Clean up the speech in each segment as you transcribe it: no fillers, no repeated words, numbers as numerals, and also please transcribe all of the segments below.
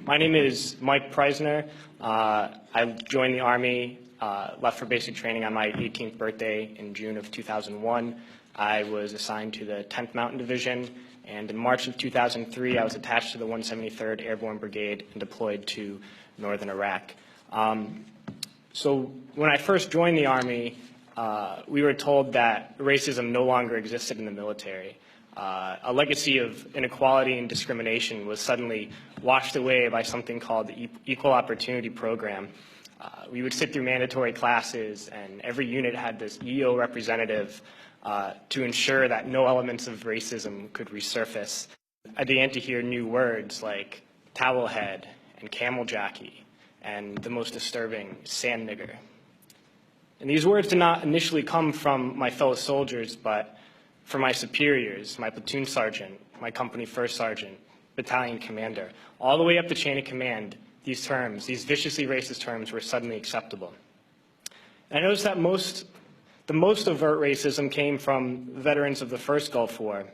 My name is Mike Preisner. I joined the Army, left for basic training on my 18th birthday in June of 2001. I was assigned to the 10th Mountain Division, and in March of 2003, I was attached to the 173rd Airborne Brigade and deployed to northern Iraq. So when I first joined the Army, we were told that racism no longer existed in the military. A legacy of inequality and discrimination was suddenly washed away by something called the Equal Opportunity Program. We would sit through mandatory classes, and every unit had this EO representative to ensure that no elements of racism could resurface. I began to hear new words like towel head and camel jockey, and the most disturbing, sand nigger. And these words did not initially come from my fellow soldiers, but from my superiors, my platoon sergeant, my company first sergeant, battalion commander. All the way up the chain of command, these terms, these viciously racist terms, were suddenly acceptable. And I noticed that the most overt racism came from veterans of the first Gulf War.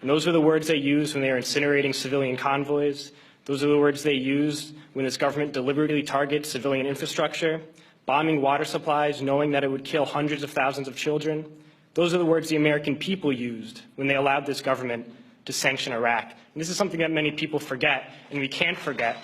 And those were the words they used when they were incinerating civilian convoys. Those are the words they used when this government deliberately targets civilian infrastructure, bombing water supplies, knowing that it would kill hundreds of thousands of children. Those are the words the American people used when they allowed this government to sanction Iraq. And this is something that many people forget, and we can't forget,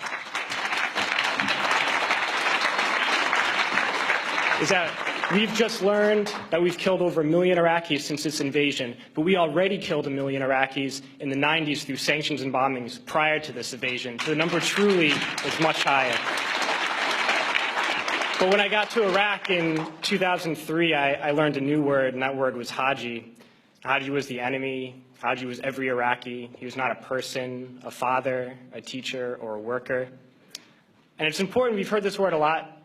is that we've just learned that we've killed over 1 million Iraqis since this invasion, but we already killed 1 million Iraqis in the 90s through sanctions and bombings prior to this invasion. So the number truly is much higher. But when I got to Iraq in 2003, I learned a new word, and that word was Haji. Haji was the enemy. Haji was every Iraqi. He was not a person, a father, a teacher, or a worker. And it's important, we've heard this word a lot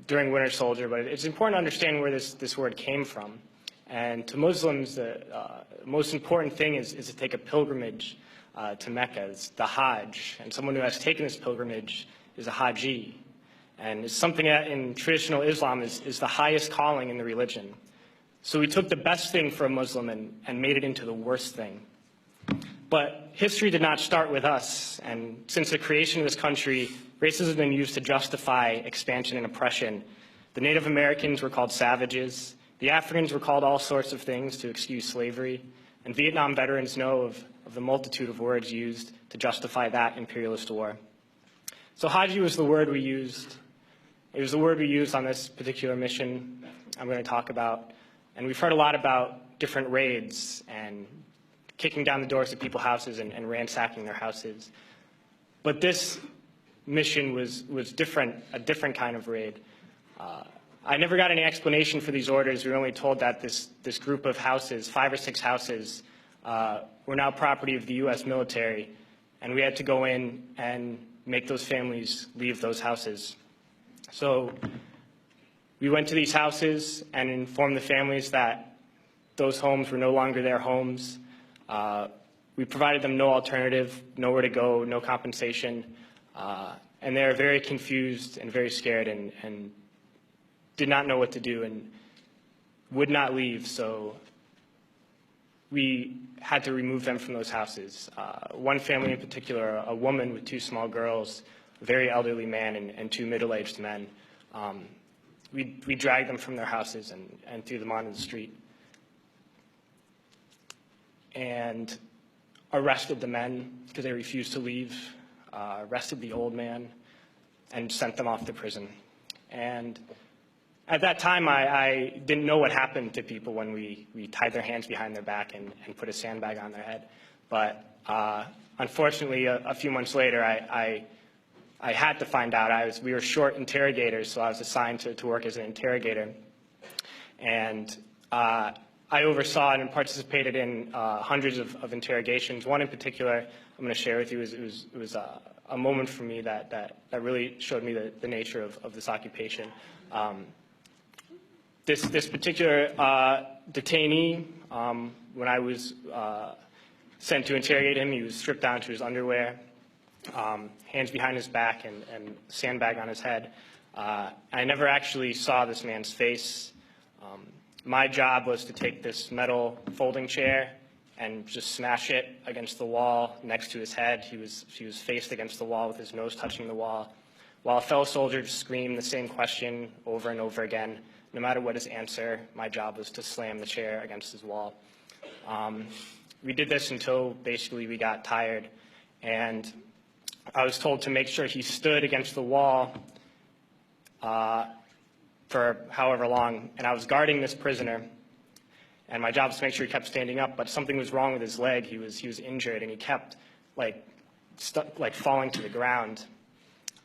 during Winter Soldier, but it's important to understand where this word came from. And to Muslims, the most important thing is to take a pilgrimage to Mecca. It's the Hajj. And someone who has taken this pilgrimage is a Haji. And it's something that in traditional Islam is the highest calling in the religion. So we took the best thing for a Muslim and made it into the worst thing. But history did not start with us. And since the creation of this country, racism has been used to justify expansion and oppression. The Native Americans were called savages. The Africans were called all sorts of things to excuse slavery. And Vietnam veterans know of the multitude of words used to justify that imperialist war. So Haji was the word we used. It was the word we used on this particular mission I'm going to talk about. And we've heard a lot about different raids and kicking down the doors of people's houses and ransacking their houses. But this mission was different, a different kind of raid. I never got any explanation for these orders. We were only told that this group of houses, 5 or 6 houses, were now property of the U.S. military, and we had to go in and make those families leave those houses. So we went to these houses and informed the families that those homes were no longer their homes. We provided them no alternative, nowhere to go, no compensation. And they were very confused and very scared and did not know what to do and would not leave. So we had to remove them from those houses. One family in particular, a woman with 2 small girls, a very elderly man and 2 middle-aged men. We dragged them from their houses and threw them onto the street and arrested the men because they refused to leave, arrested the old man, and sent them off to prison. And at that time, I didn't know what happened to people when we tied their hands behind their back and put a sandbag on their head. But unfortunately, a few months later, I had to find out. We were short interrogators, so I was assigned to work as an interrogator. And I oversaw and participated in hundreds of interrogations. One in particular I'm going to share with you. It was a moment for me that really showed me the nature of this occupation. This particular detainee, when I was sent to interrogate him, he was stripped down to his underwear, hands behind his back and sandbag on his head. I never actually saw this man's face. My job was to take this metal folding chair and just smash it against the wall next to his head. He was faced against the wall with his nose touching the wall, while a fellow soldier just screamed the same question over and over again. No matter what his answer, my job was to slam the chair against his wall. We did this until basically we got tired, and I was told to make sure he stood against the wall for however long, and I was guarding this prisoner, and my job was to make sure he kept standing up, but something was wrong with his leg. He was injured, and he kept falling to the ground.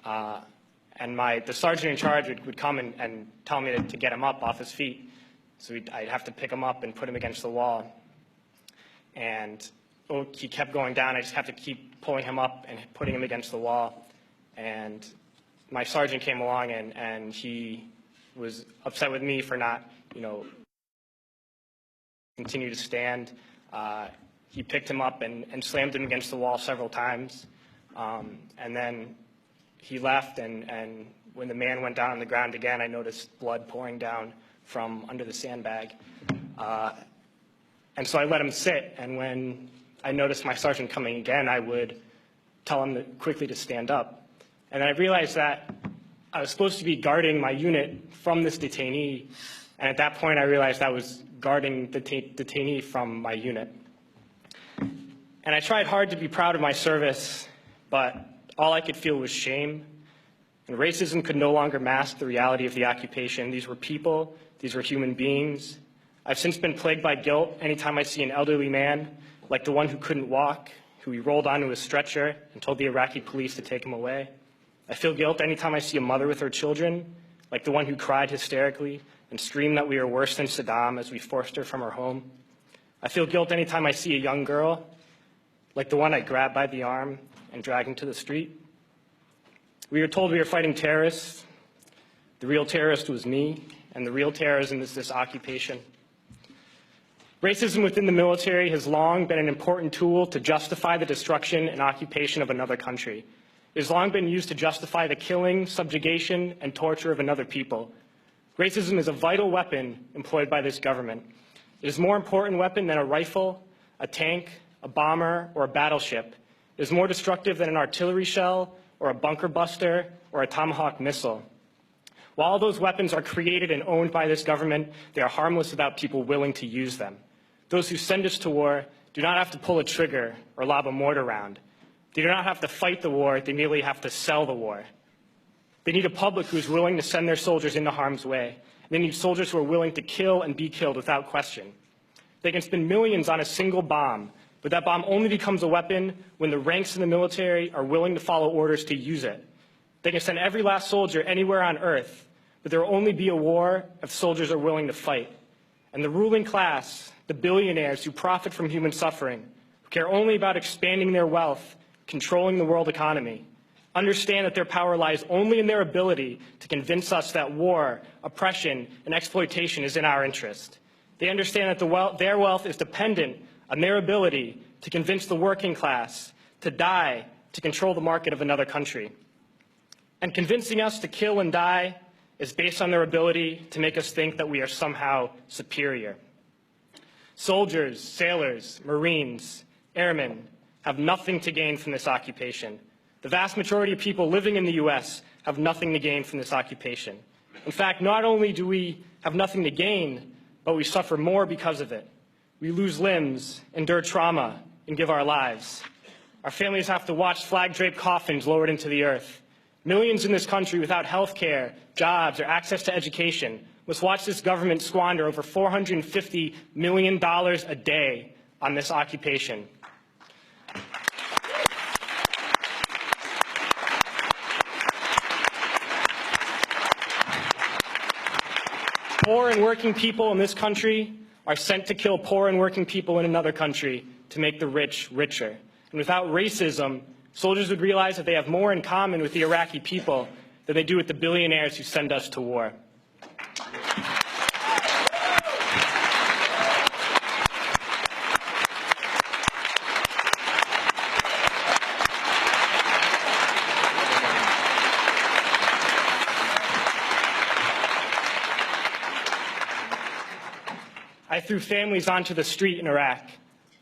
And the sergeant in charge would come and tell me to get him up off his feet. So I'd have to pick him up and put him against the wall. And he kept going down. I just have to keep pulling him up and putting him against the wall. And my sergeant came along, and he was upset with me for not, continue to stand. He picked him up and slammed him against the wall several times. And then he left, and when the man went down on the ground again, I noticed blood pouring down from under the sandbag. And so I let him sit, and when I noticed my sergeant coming again, I would tell him quickly to stand up. And then I realized that I was supposed to be guarding my unit from this detainee, and at that point I realized I was guarding the detainee from my unit. And I tried hard to be proud of my service, but all I could feel was shame. And racism could no longer mask the reality of the occupation. These were people, these were human beings. I've since been plagued by guilt anytime I see an elderly man, like the one who couldn't walk, who he rolled onto a stretcher and told the Iraqi police to take him away. I feel guilt anytime I see a mother with her children, like the one who cried hysterically and screamed that we were worse than Saddam as we forced her from her home. I feel guilt anytime I see a young girl, like the one I grabbed by the arm and dragged into the street. We were told we were fighting terrorists. The real terrorist was me, and the real terrorism is this occupation. Racism within the military has long been an important tool to justify the destruction and occupation of another country. It has long been used to justify the killing, subjugation, and torture of another people. Racism is a vital weapon employed by this government. It is a more important weapon than a rifle, a tank, a bomber, or a battleship. It is more destructive than an artillery shell, or a bunker buster, or a Tomahawk missile. While all those weapons are created and owned by this government, they are harmless without people willing to use them. Those who send us to war do not have to pull a trigger or lob a mortar round. They do not have to fight the war, they merely have to sell the war. They need a public who is willing to send their soldiers into harm's way. They need soldiers who are willing to kill and be killed without question. They can spend millions on a single bomb, but that bomb only becomes a weapon when the ranks in the military are willing to follow orders to use it. They can send every last soldier anywhere on earth, but there will only be a war if soldiers are willing to fight. And the ruling class, the billionaires who profit from human suffering, who care only about expanding their wealth, controlling the world economy, understand that their power lies only in their ability to convince us that war, oppression, and exploitation is in our interest. They understand that their wealth is dependent on their ability to convince the working class to die to control the market of another country. And convincing us to kill and die is based on their ability to make us think that we are somehow superior. Soldiers, sailors, Marines, airmen have nothing to gain from this occupation. The vast majority of people living in the U.S. have nothing to gain from this occupation. In fact, not only do we have nothing to gain, but we suffer more because of it. We lose limbs, endure trauma, and give our lives. Our families have to watch flag-draped coffins lowered into the earth. Millions in this country without health care, jobs, or access to education must watch this government squander over $450 million a day on this occupation. Poor and working people in this country are sent to kill poor and working people in another country to make the rich richer. And without racism, soldiers would realize that they have more in common with the Iraqi people than they do with the billionaires who send us to war. I threw families onto the street in Iraq.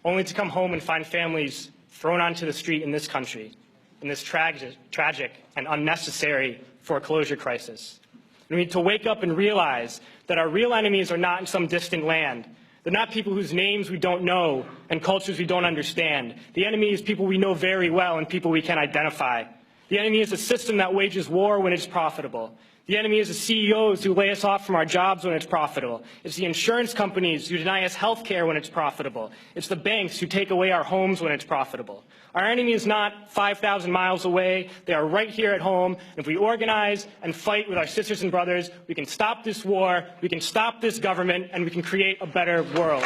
only to come home and find families thrown onto the street in this country, in this tragic and unnecessary foreclosure crisis. We need to wake up and realize that our real enemies are not in some distant land. They're not people whose names we don't know and cultures we don't understand. The enemy is people we know very well and people we can identify. The enemy is a system that wages war when it's profitable. The enemy is the CEOs who lay us off from our jobs when it's profitable. It's the insurance companies who deny us health care when it's profitable. It's the banks who take away our homes when it's profitable. Our enemy is not 5,000 miles away. They are right here at home. And if we organize and fight with our sisters and brothers, we can stop this war, we can stop this government, and we can create a better world.